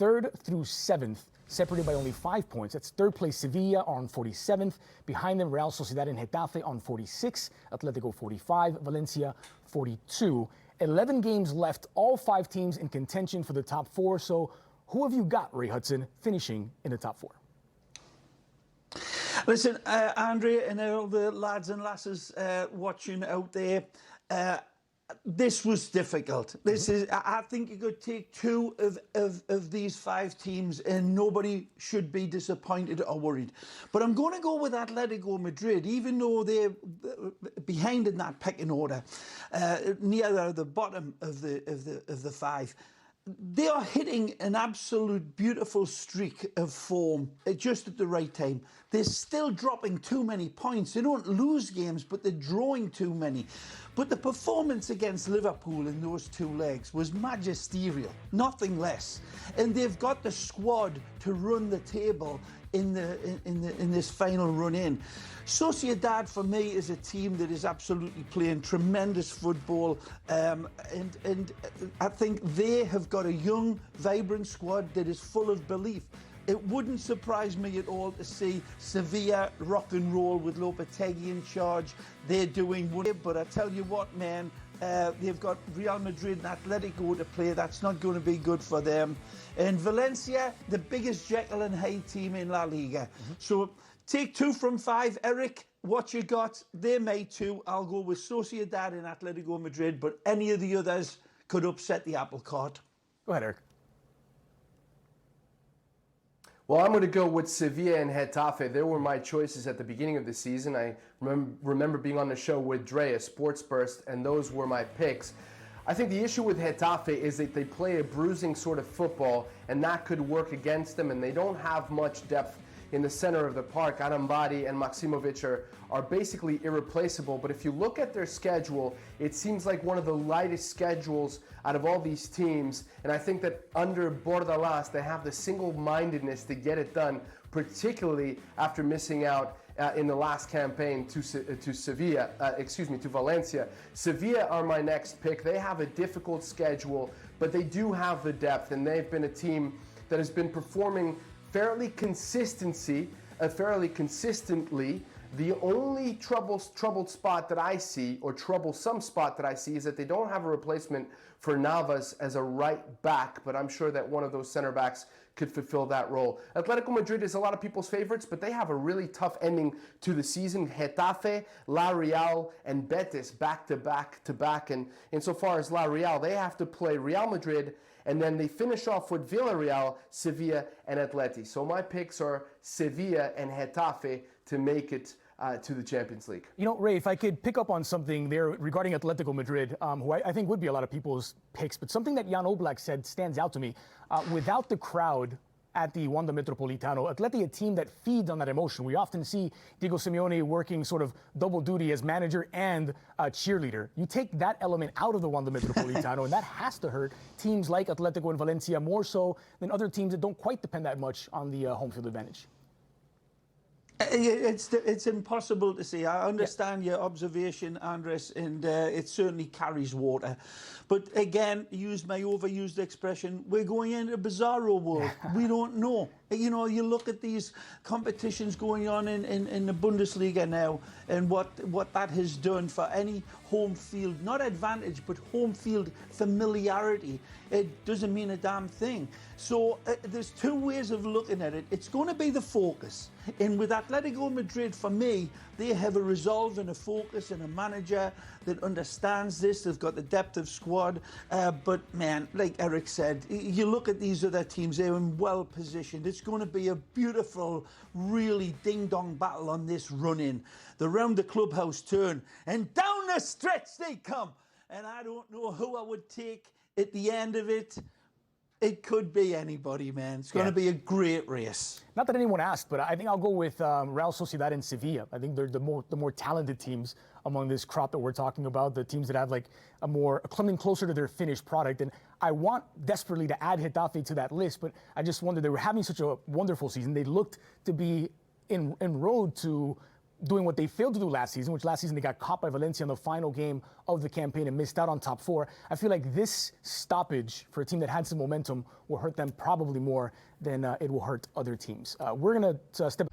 3rd through 7th, separated by only 5 points. That's 3rd place Sevilla on 47th. Behind them, Real Sociedad and Getafe on 46, Atletico 45, Valencia 42. 11 games left, all 5 teams in contention for the top 4. So who have you got, Ray Hudson, finishing in the top 4? Listen, Andrea and all the lads and lasses watching out there, this was difficult. This is, I think you could take 2 of these 5 teams and nobody should be disappointed or worried. But I'm going to go with Atletico Madrid, even though they're behind in that pecking order, near the bottom of the 5. They are hitting an absolute beautiful streak of form just at the right time. They're still dropping too many points. They don't lose games, but they're drawing too many. But the performance against Liverpool in those 2 legs was magisterial, nothing less. And they've got the squad to run the table in this final run in. Sociedad, for me, is a team that is absolutely playing tremendous football, and I think they have got a young, vibrant squad that is full of belief. It wouldn't surprise me at all to see Sevilla rock and roll with Lopetegui in charge. They're doing wonders, but I tell you what, man, they've got Real Madrid and Atletico to play. That's not going to be good for them. And Valencia, the biggest Jekyll and Hyde team in La Liga. So take 2 from 5. Eric, what you got? They're my 2. I'll go with Sociedad and Atletico Madrid, but any of the others could upset the apple cart. Go ahead, Eric. Well, I'm going to go with Sevilla and Getafe. They were my choices at the beginning of the season. I remember being on the show with Dre at Sports Burst, and those were my picks. I think the issue with Getafe is that they play a bruising sort of football, and that could work against them, and they don't have much depth in the center of the park. Arambari and Maximovic are basically irreplaceable, but if you look at their schedule, it seems like one of the lightest schedules out of all these teams, and I think that under Bordalas, they have the single-mindedness to get it done, particularly after missing out in the last campaign to Valencia. Sevilla are my next pick. They have a difficult schedule, but they do have the depth, and they've been a team that has been performing fairly consistently. The only troubled spot that I see, or troublesome spot that I see, is that they don't have a replacement for Navas as a right back, but I'm sure that one of those center backs could fulfill that role. Atletico Madrid is a lot of people's favorites, but they have a really tough ending to the season. Getafe, La Real, and Betis back to back. And insofar as La Real, they have to play Real Madrid, and then they finish off with Villarreal, Sevilla, and Atleti. So my picks are Sevilla and Getafe to make it to the Champions League. You know, Ray, if I could pick up on something there regarding Atletico Madrid, who I think would be a lot of people's picks, but something that Jan Oblak said stands out to me. Without the crowd at the Wanda Metropolitano, Atleti, a team that feeds on that emotion. We often see Diego Simeone working sort of double duty as manager and cheerleader. You take that element out of the Wanda Metropolitano, and that has to hurt teams like Atletico and Valencia more so than other teams that don't quite depend that much on the home field advantage. It's impossible to see. I understand your observation, Andres, and it certainly carries water. But again, use my overused expression, we're going into a bizarro world. We don't know. You know, you look at these competitions going on in the Bundesliga now, and what that has done for any home field, not advantage, but home field familiarity. It doesn't mean a damn thing. So there's 2 ways of looking at it. It's going to be the focus. And with Atletico Madrid, for me, they have a resolve and a focus and a manager that understands this. They've got the depth of squad. But, man, like Eric said, you look at these other teams, they're in well positioned. It's going to be a beautiful, really ding-dong battle on this run-in. The round the clubhouse turn, and down the stretch they come. And I don't know who I would take at the end of it. It could be anybody, man. It's going to be a great race. Not that anyone asked, but I think I'll go with Real Sociedad and Sevilla. I think they're the more talented teams among this crop that we're talking about, the teams that have like coming closer to their finished product. And I want desperately to add Getafe to that list, but I just wonder, they were having such a wonderful season. They looked to be en road to doing what they failed to do last season, which last season they got caught by Valencia in the final game of the campaign and missed out on top 4. I feel like this stoppage for a team that had some momentum will hurt them probably more than it will hurt other teams. We're going to step